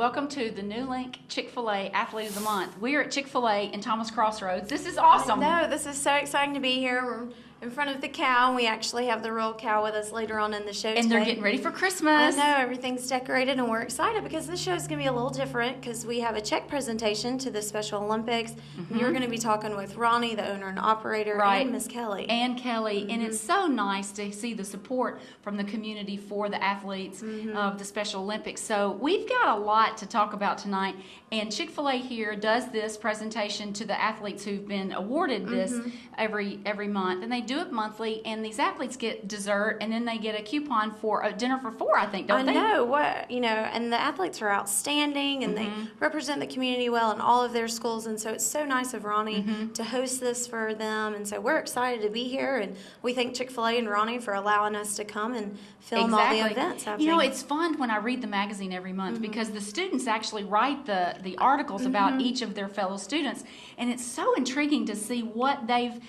Welcome to the NuLink ChickfilA Athlete of the Month. We are at ChickfilA in Thomas Crossroads. This is awesome. No, this is so exciting to be here. We're in front of the cow, and we actually have the real cow with us later on in the show And today. they're getting ready for Christmas. I know, everything's decorated, and we're excited because this show is going to be a little different because we have a check presentation to the Special Olympics. And you're going to be talking with Ronnie, the owner and operator, and Miss Kelly. And Kelly. And it's so nice to see the support from the community for the athletes of the Special Olympics. So we've got a lot to talk about tonight. And ChickfilA here does this presentation to the athletes who've been awarded this every month. And they do it monthly, and these athletes get dessert, and then they get a coupon for a dinner for four, I think, don't they? I know, and the athletes are outstanding, and they represent the community well in all of their schools, and so it's so nice of Ronnie to host this for them, and so we're excited to be here, and we thank ChickfilA and Ronnie for allowing us to come and film all the events happening. You know, it's fun when I read the magazine every month because the students actually write the articles about each of their fellow students, and it's so intriguing to see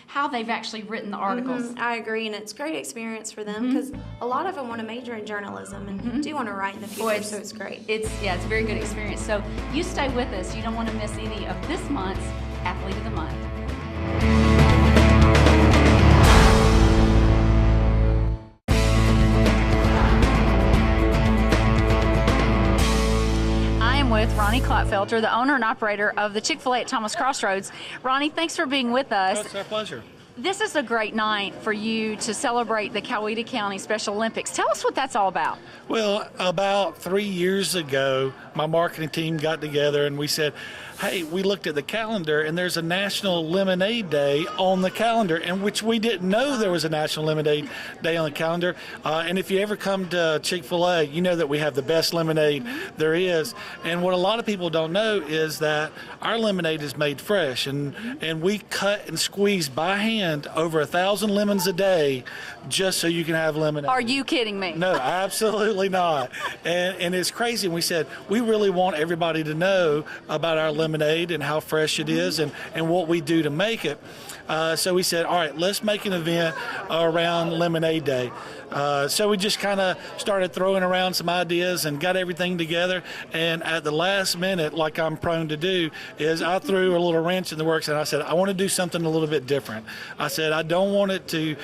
how they've actually written the articles. I agree, and it's a great experience for them because a lot of them want to major in journalism and do want to write in the future, so it's great. It's a very good experience. So you stay with us. You don't want to miss any of this month's Athlete of the Month. With Ronnie Clodfelter, the owner and operator of the ChickfilA at Thomas Crossroads. Ronnie, thanks for being with us. It's our pleasure. This is a great night for you to celebrate the Coweta County Special Olympics. Tell us what that's all about. Well, about 3 years ago, my marketing team got together and we said, hey, we looked at the calendar and there's a National Lemonade Day on the calendar, in which we didn't know there was a National Lemonade Day on the calendar. And if you ever come to Chick-fil-A, you know that we have the best lemonade there is. And what a lot of people don't know is that our lemonade is made fresh, and we cut and squeeze by hand over 1,000 lemons a day just so you can have lemonade. Are you kidding me? No, absolutely not. And it's crazy. And we said, we really want everybody to know about our lemonade and how fresh it is and what we do to make it. So we said, all right, let's make an event around Lemonade Day. So we just kind of started throwing around some ideas and got everything together. And at the last minute, like I'm prone to do, is I threw a little wrench in the works and I said, I want to do something a little bit different. I said, I don't want it to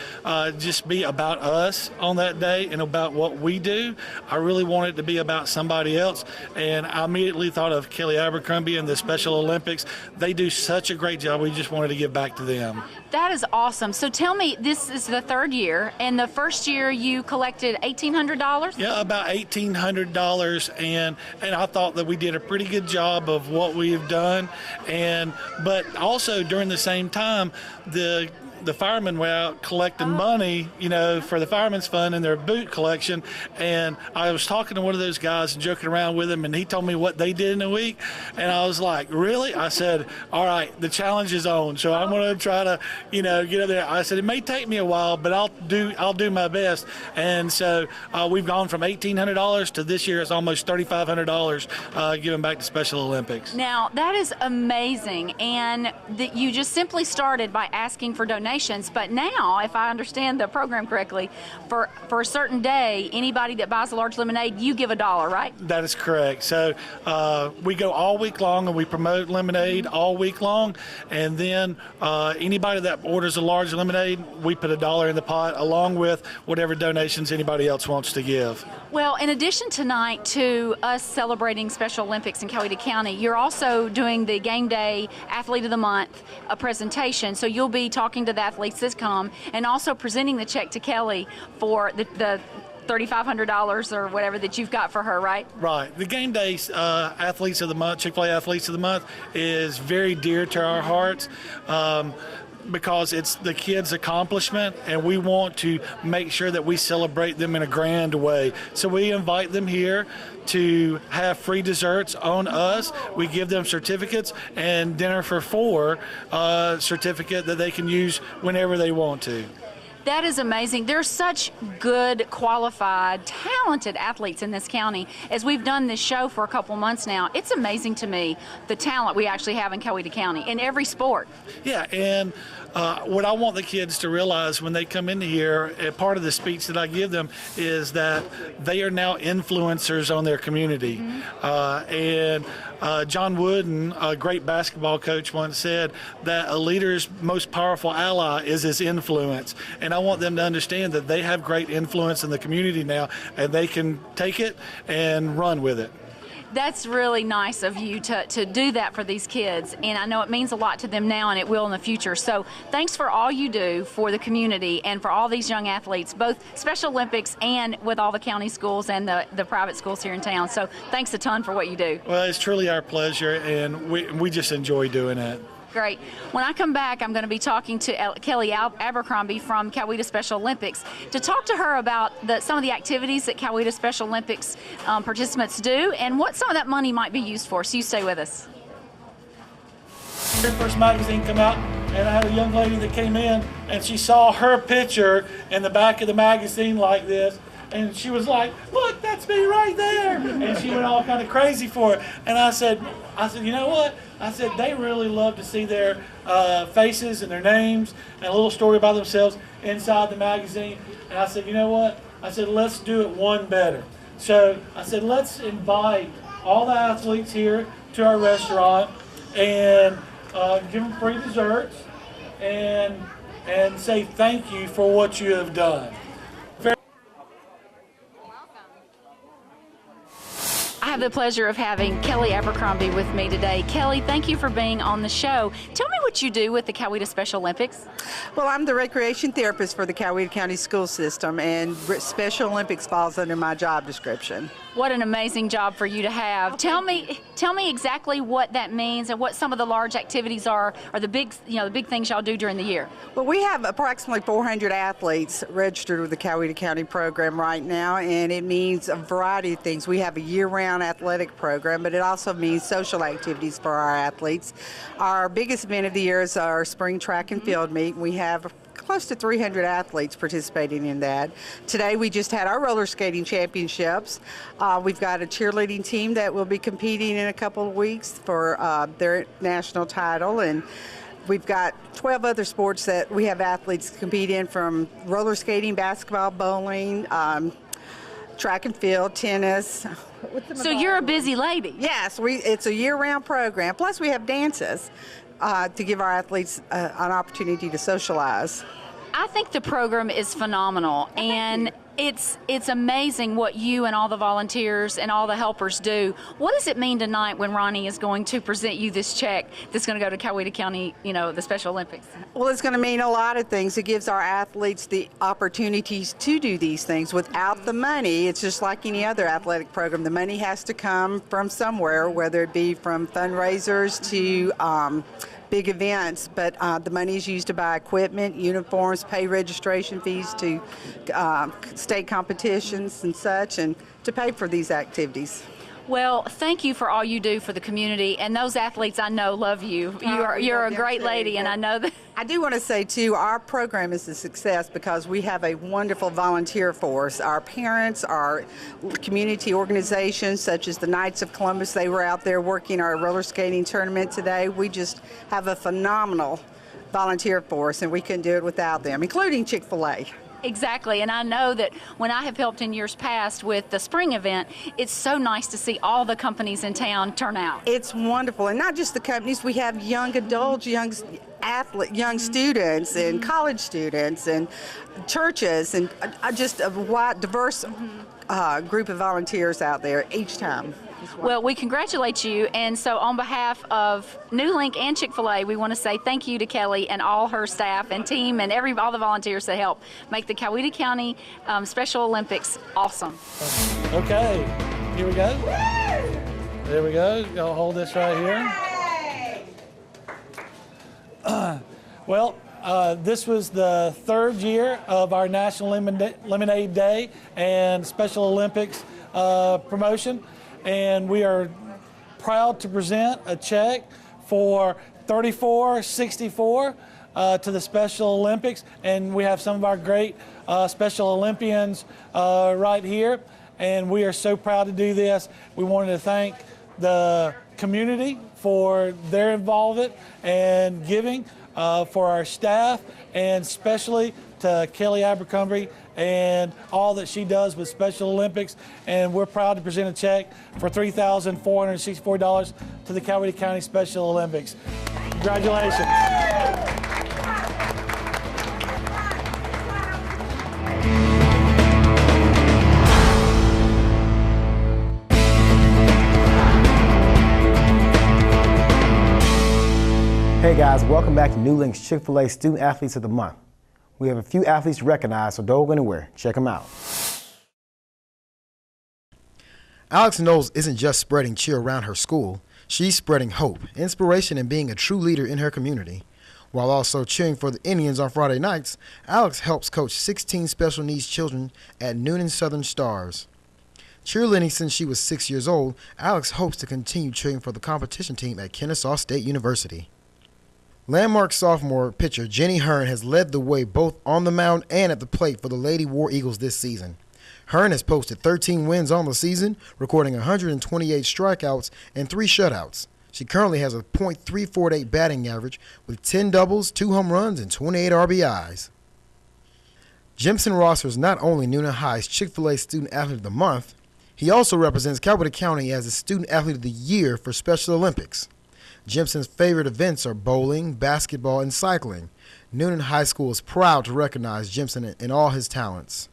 just be about us on that day and about what we do. I really want it to be about somebody else. And I immediately thought of Kelly Abercrombie and the Special Olympics. They do such a great job. We just wanted to give back to them. That is awesome. So tell me, this is the third year, and the first year you collected $1,800? Yeah, about $1,800, and I thought that we did a pretty good job of what we've done, but also during the same time, the firemen were out collecting money, for the Firemen's Fund and their boot collection. And I was talking to one of those guys and joking around with him, and he told me what they did in a week. And I was like, really? I said, all right, the challenge is on. So I'm going to try to, get up there. I said, it may take me a while, but I'll do my best. And so we've gone from $1,800 to this year it's almost $3,500 given back to Special Olympics. Now, that is amazing. And you just simply started by asking for donations. But now, if I understand the program correctly, for a certain day, anybody that buys a large lemonade, you give $1, right? That is correct. So we go all week long and we promote lemonade all week long. And then anybody that orders a large lemonade, we put $1 in the pot along with whatever donations anybody else wants to give. Well, in addition tonight to us celebrating Special Olympics in Coweta County, you're also doing the Gameday Athlete of the Month presentation. So you'll be talking to the athletes that come and also presenting the check to Kelly for the $3,500 or whatever that you've got for her, right? Right. The Gameday Athletes of the Month, Chick-fil-A Athletes of the Month, is very dear to our hearts. Because it's the kids' accomplishment, and we want to make sure that we celebrate them in a grand way. So we invite them here to have free desserts on us. We give them certificates and dinner for four certificate that they can use whenever they want to. That is amazing. There's such good, qualified, talented athletes in this county. As we've done this show for a couple months now, it's amazing to me the talent we actually have in Coweta County in every sport. Yeah, and what I want the kids to realize when they come into here, part of the speech that I give them is that they are now influencers on their community. And John Wooden, a great basketball coach, once said that a leader's most powerful ally is his influence. And I want them to understand that they have great influence in the community now, and they can take it and run with it. That's really nice of you to do that for these kids, and I know it means a lot to them now and it will in the future. So thanks for all you do for the community and for all these young athletes, both Special Olympics and with all the county schools and the private schools here in town. So thanks a ton for what you do. Well, it's truly our pleasure, and we just enjoy doing it. Great. When I come back, I'm going to be talking to Kelly Abercrombie from Coweta Special Olympics to talk to her about some of the activities that Coweta Special Olympics participants do and what some of that money might be used for. So you stay with us. The first magazine come out, and I had a young lady that came in, and she saw her picture in the back of the magazine like this, and she was like, "Look, that's me right there!" And she went all kind of crazy for it. And I said, you know what? I said, they really love to see their faces and their names and a little story about themselves inside the magazine. And I said, you know what? I said, let's do it one better. So I said, let's invite all the athletes here to our restaurant and give them free desserts and say thank you for what you have done. I have the pleasure of having Kelly Abercrombie with me today. Kelly, thank you for being on the show. Tell me what you do with the Coweta Special Olympics. Well, I'm the recreation therapist for the Coweta County School System, and Special Olympics falls under my job description. What an amazing job for you to have. Tell me exactly what that means and what some of the large activities are, or the big things y'all do during the year. Well, we have approximately 400 athletes registered with the Coweta County program right now, and it means a variety of things. We have a year-round athletic program, but it also means social activities for our athletes. Our biggest event of the year is our spring track and field meet. We have close to 300 athletes participating in that. Today we just had our roller skating championships. We've got a cheerleading team that will be competing in a couple of weeks for their national title, and we've got 12 other sports that we have athletes compete in, from roller skating, basketball, bowling, track and field, tennis. So you're a busy lady. Yes, it's a year-round program. Plus we have dances to give our athletes an opportunity to socialize. I think the program is phenomenal, and it's amazing what you and all the volunteers and all the helpers do. What does it mean tonight when Ronnie is going to present you this check that's going to go to Coweta County, the Special Olympics? Well, it's going to mean a lot of things. It gives our athletes the opportunities to do these things. Without the money, it's just like any other athletic program. The money has to come from somewhere, whether it be from fundraisers to big events, but the money is used to buy equipment, uniforms, pay registration fees to state competitions and such, and to pay for these activities. Well, thank you for all you do for the community, and those athletes I know love you. You're a great lady, and I know that. I do want to say too, our program is a success because we have a wonderful volunteer force. Our parents, our community organizations such as the Knights of Columbus, they were out there working our roller skating tournament today. We just have a phenomenal volunteer force, and we couldn't do it without them, including ChickfilA. Exactly, and I know that when I have helped in years past with the spring event, it's so nice to see all the companies in town turn out. It's wonderful, and not just the companies. We have young adults, young students, and college students, and churches, and just a wide, diverse group of volunteers out there each time. Well, we congratulate you, and so on behalf of NuLink and Chick-fil-A, we want to say thank you to Kelly and all her staff and team and all the volunteers that help make the Coweta County Special Olympics awesome. Okay, here we go. There we go. I'll hold this right here. Well, this was the third year of our National Lemonade Day and Special Olympics promotion. And we are proud to present a check for $34.64 to the Special Olympics, and we have some of our great Special Olympians right here, and we are so proud to do this. We wanted to thank the community for their involvement and giving, for our staff, and especially to Kelly Abercrombie and all that she does with Special Olympics. And we're proud to present a check for $3,464 to the Coweta County Special Olympics. Congratulations. Hey guys, welcome back to NuLink's Chick-fil-A Student Athletes of the Month. We have a few athletes recognized, so don't go anywhere. Check them out. Alex Knowles isn't just spreading cheer around her school. She's spreading hope, inspiration, and being a true leader in her community. While also cheering for the Indians on Friday nights, Alex helps coach 16 special needs children at Noonan Southern Stars. Cheerleading since she was 6 years old, Alex hopes to continue cheering for the competition team at Kennesaw State University. Landmark sophomore pitcher Jenny Hearn has led the way both on the mound and at the plate for the Lady War Eagles this season. Hearn has posted 13 wins on the season, recording 128 strikeouts and 3 shutouts. She currently has a .348 batting average with 10 doubles, 2 home runs, and 28 RBIs. Jimson Rosser is not only Noonan High's Chick-fil-A Student Athlete of the Month, he also represents Coweta County as the Student Athlete of the Year for Special Olympics. Jimson's favorite events are bowling, basketball, and cycling. Noonan High School is proud to recognize Jimson in all his talents.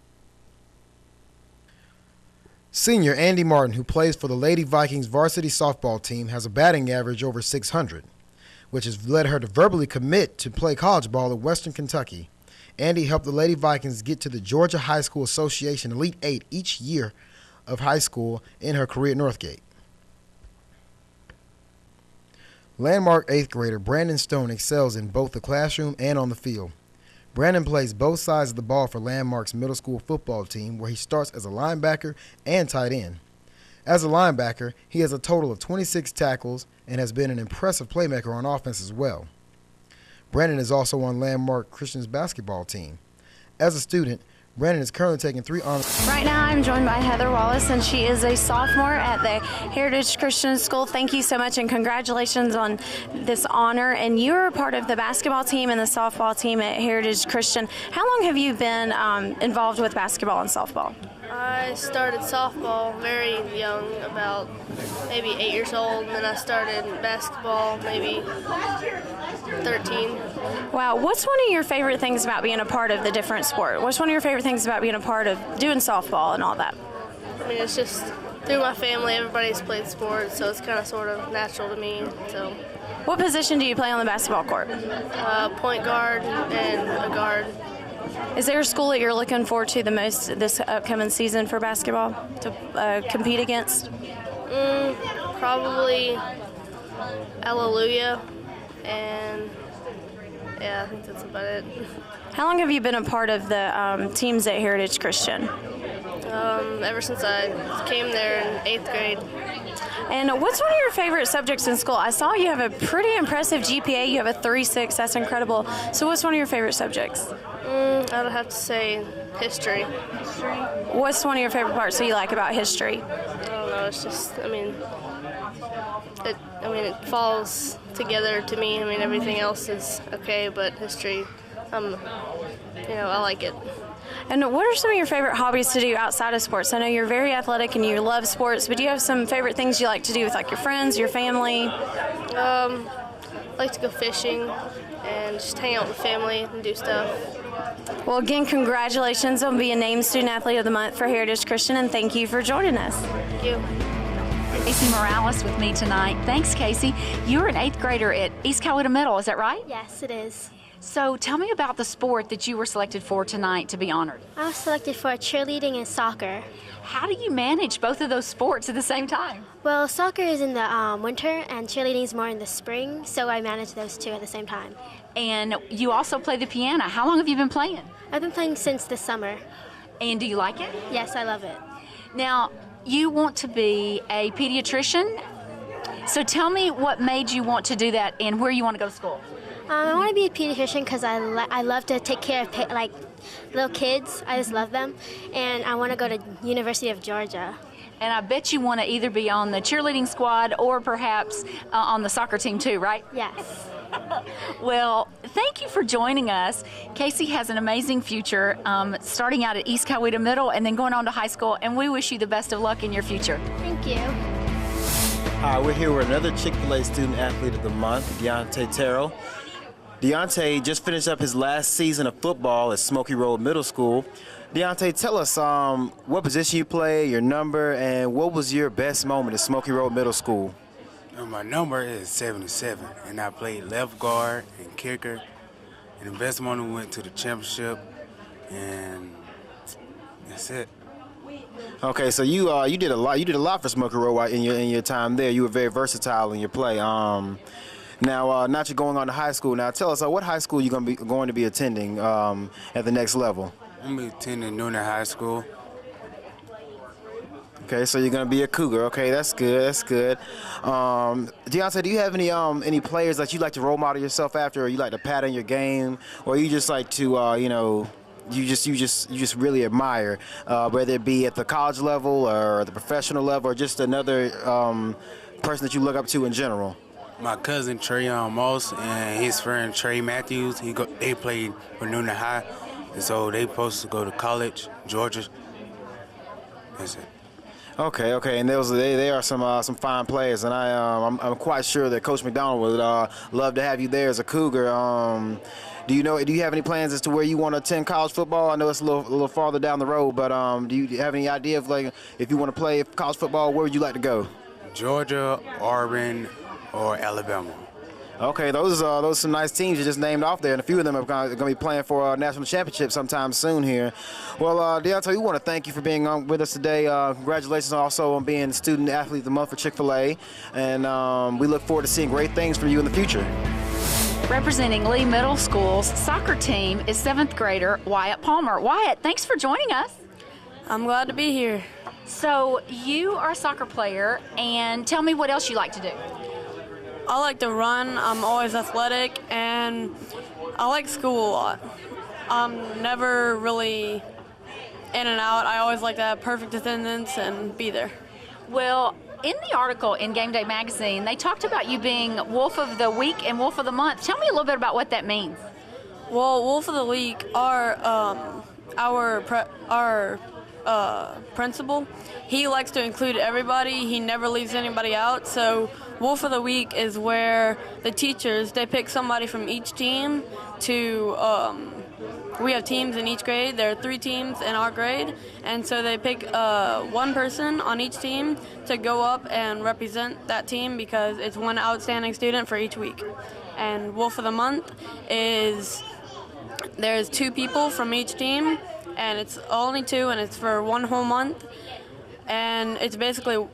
Senior Andy Martin, who plays for the Lady Vikings varsity softball team, has a batting average over 600, which has led her to verbally commit to play college ball at Western Kentucky. Andy helped the Lady Vikings get to the Georgia High School Association Elite 8 each year of high school in her career at Northgate. Landmark 8th grader Brandon Stone excels in both the classroom and on the field. Brandon plays both sides of the ball for Landmark's middle school football team, where he starts as a linebacker and tight end. As a linebacker, he has a total of 26 tackles and has been an impressive playmaker on offense as well. Brandon is also on Landmark Christian's basketball team. As a student, Brandon is currently taking 3 honors. Right now I'm joined by Heather Wallace, and she is a sophomore at the Heritage Christian School. Thank you so much and congratulations on this honor. And you're a part of the basketball team and the softball team at Heritage Christian. How long have you been involved with basketball and softball? I started softball very young, about maybe 8 years old, and then I started basketball maybe 13. Wow, what's one of your favorite things about being a part of the different sport? What's one of your favorite things about being a part of doing softball and all that? I mean, it's just through my family, everybody's played sports, so it's kind of sort of natural to me. So, what position do you play on the basketball court? Point guard and a guard. Is there a school that you're looking forward to the most this upcoming season for basketball to compete against? Probably Hallelujah, and yeah, I think that's about it. How long have you been a part of the teams at Heritage Christian? Ever since I came there in 8th grade. And what's one of your favorite subjects in school? I saw you have a pretty impressive GPA. You have a 3.6. That's incredible. So what's one of your favorite subjects? I would have to say history. What's one of your favorite parts that you like about history? I don't know. It's just, it falls together to me. I mean, everything else is okay, but history, I like it. And what are some of your favorite hobbies to do outside of sports? I know you're very athletic and you love sports, but do you have some favorite things you like to do with like your friends, your family? I like to go fishing and just hang out with family and do stuff. Well, again, congratulations on being named Student Athlete of the Month for Heritage Christian, and thank you for joining us. Thank you. Casey Morales with me tonight. Thanks, Casey. You're an 8th grader at East Coweta Middle, is that right? Yes, it is. So tell me about the sport that you were selected for tonight to be honored. I was selected for cheerleading and soccer. How do you manage both of those sports at the same time? Well, soccer is in the winter and cheerleading is more in the spring, so I manage those two at the same time. And you also play the piano. How long have you been playing? I've been playing since the summer. And do you like it? Yes, I love it. Now, you want to be a pediatrician, so tell me what made you want to do that and where you want to go to school. I want to be a pediatrician because I love to take care of like little kids. I just love them, and I want to go to University of Georgia. And I bet you want to either be on the cheerleading squad or perhaps on the soccer team too, right? Yes. Well, thank you for joining us. Casey has an amazing future, starting out at East Coweta Middle and then going on to high school, and we wish you the best of luck in your future. Thank you. Hi, we're here with another Chick-fil-A Student Athlete of the Month, Deontay Terrell. Deontay just finished up his last season of football at Smoky Road Middle School. Deontay, tell us what position you play, your number, and what was your best moment at Smoky Road Middle School? My number is 77, and I played left guard and kicker. And the best moment went to the championship, and that's it. Okay, so you did a lot. You did a lot for Smoky Road in your time there. You were very versatile in your play. Now you're going on to high school. Now tell us what high school you're going to be attending at the next level. I'm going to be attending NuLink High School. Okay, so you're gonna be a Cougar. Okay, that's good. That's good. Deontay, do you have any players that you like to role model yourself after, or you like to pattern your game, or you just like to you just really admire, whether it be at the college level or the professional level, or just another person that you look up to in general? My cousin Trayon Moss and his friend Trey Matthews, they played for NuLink High, and so they supposed to go to college, Georgia. That's it. Okay, and they are some fine players, and I'm quite sure that Coach McDonald would love to have you there as a Cougar. Do you have any plans as to where you want to attend college football? I know it's a little farther down the road, but do you have any idea of if you want to play college football, where would you like to go? Georgia, Auburn, or Alabama. Okay, those are some nice teams you just named off there, and a few of them are going to be playing for a national championship sometime soon here. Well, Deontay, we want to thank you for being on with us today. Congratulations also on being Student Athlete of the Month for Chick-fil-A, and we look forward to seeing great things for you in the future. Representing Lee Middle School's soccer team is 7th grader Wyatt Palmer. Wyatt, thanks for joining us. I'm glad to be here. So you are a soccer player, and tell me what else you like to do. I like to run. I'm always athletic, and I like school a lot. I'm never really in and out. I always like to have perfect attendance and be there. Well, in the article in Gameday magazine, they talked about you being Wolf of the Week and Wolf of the Month. Tell me a little bit about what that means. Well, Wolf of the Week our principal. He likes to include everybody. He never leaves anybody out. So Wolf of the Week is where the teachers, they pick somebody from each team to, we have teams in each grade. There are 3 teams in our grade. And so they pick one person on each team to go up and represent that team, because it's one outstanding student for each week. And Wolf of the Month is, there's 2 people from each team, and it's only 2, and it's for 1 whole month. And it's basically,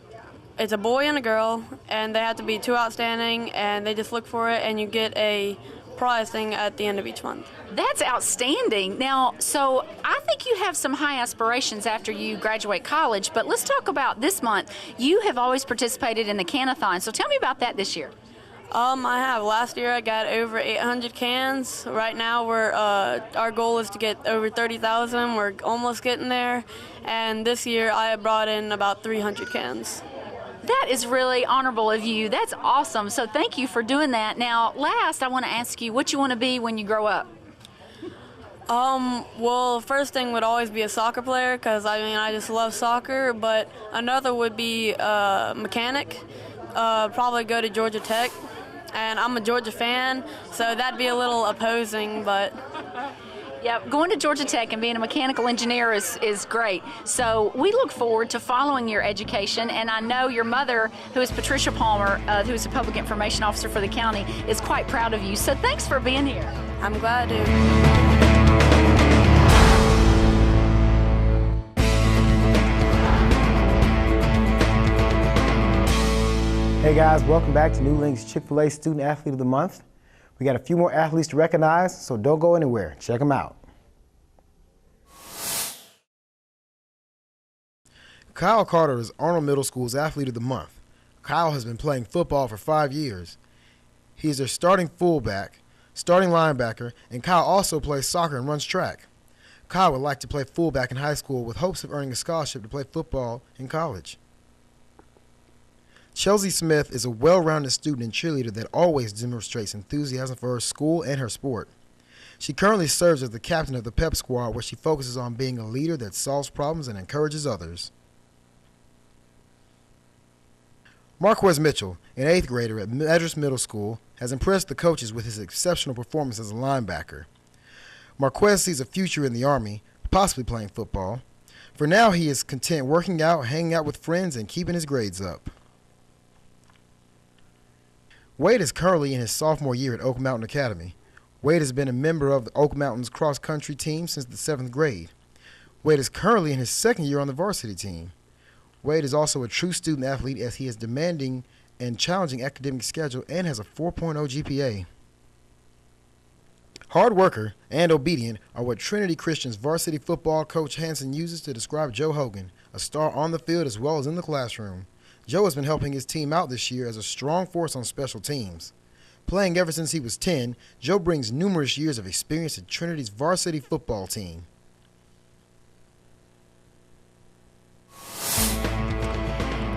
it's a boy and a girl, and they have to be 2 outstanding, and they just look for it, and you get a prize thing at the end of each month. That's outstanding. Now, so I think you have some high aspirations after you graduate college, but let's talk about this month. You have always participated in the Canathon, so tell me about that this year. I have. Last year I got over 800 cans. Right now our goal is to get over 30,000. We're almost getting there. And this year I brought in about 300 cans. That is really honorable of you. That's awesome. So thank you for doing that. Now, last, I want to ask you what you want to be when you grow up. Well, first thing would always be a soccer player, because I just love soccer. But another would be a mechanic. Probably go to Georgia Tech. And I'm a Georgia fan, so that'd be a little opposing, but... Yeah, going to Georgia Tech and being a mechanical engineer is great. So we look forward to following your education, and I know your mother, who is Patricia Palmer, who is a public information officer for the county, is quite proud of you. So thanks for being here. I'm glad to. Hey guys, welcome back to NuLink's Chick-fil-A Student Athlete of the Month. We got a few more athletes to recognize, so don't go anywhere. Check them out. Kyle Carter is Arnold Middle School's Athlete of the Month. Kyle has been playing football for 5 years. He is their starting fullback. starting linebacker, and Kyle also plays soccer and runs track. Kyle would like to play fullback in high school with hopes of earning a scholarship to play football in college. Chelsea Smith is a well-rounded student and cheerleader that always demonstrates enthusiasm for her school and her sport. She currently serves as the captain of the pep squad, where she focuses on being a leader that solves problems and encourages others. Marquez Mitchell, an 8th grader at Madras Middle School, has impressed the coaches with his exceptional performance as a linebacker. Marquez sees a future in the Army, possibly playing football. For now, he is content working out, hanging out with friends, and keeping his grades up. Wade is currently in his sophomore year at Oak Mountain Academy. Wade has been a member of the Oak Mountain's cross-country team since the 7th grade. Wade is currently in his 2nd year on the varsity team. Wade is also a true student athlete, as he has demanding and challenging academic schedule and has a 4.0 GPA. Hard worker and obedient are what Trinity Christian's varsity football coach Hanson uses to describe Joe Hogan, a star on the field as well as in the classroom. Joe has been helping his team out this year as a strong force on special teams. Playing ever since he was 10, Joe brings numerous years of experience at Trinity's varsity football team.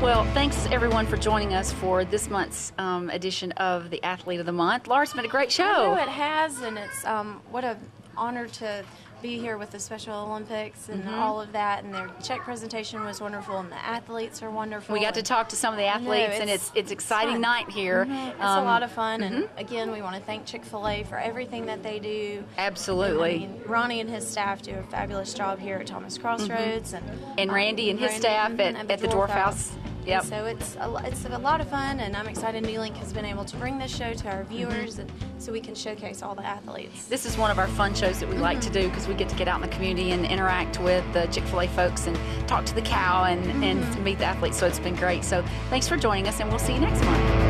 Well, thanks everyone for joining us for this month's edition of the Athlete of the Month. Laura's been a great show. I know it has, and it's what an honor to be here with the Special Olympics and all of that. And their check presentation was wonderful, and the athletes are wonderful. We got to talk to some of the athletes, and it's exciting fun. Night here. It's a lot of fun, and again, we want to thank ChickfilA for everything that they do. Absolutely. I mean, Ronnie and his staff do a fabulous job here at Thomas Crossroads, and Randy and his staff at the Dwarf House. Yep. So it's a lot of fun, and I'm excited NuLink has been able to bring this show to our viewers, and so we can showcase all the athletes. This is one of our fun shows that we like to do, because we get to get out in the community and interact with the Chick-fil-A folks and talk to the cow and meet the athletes. So it's been great. So thanks for joining us, and we'll see you next month.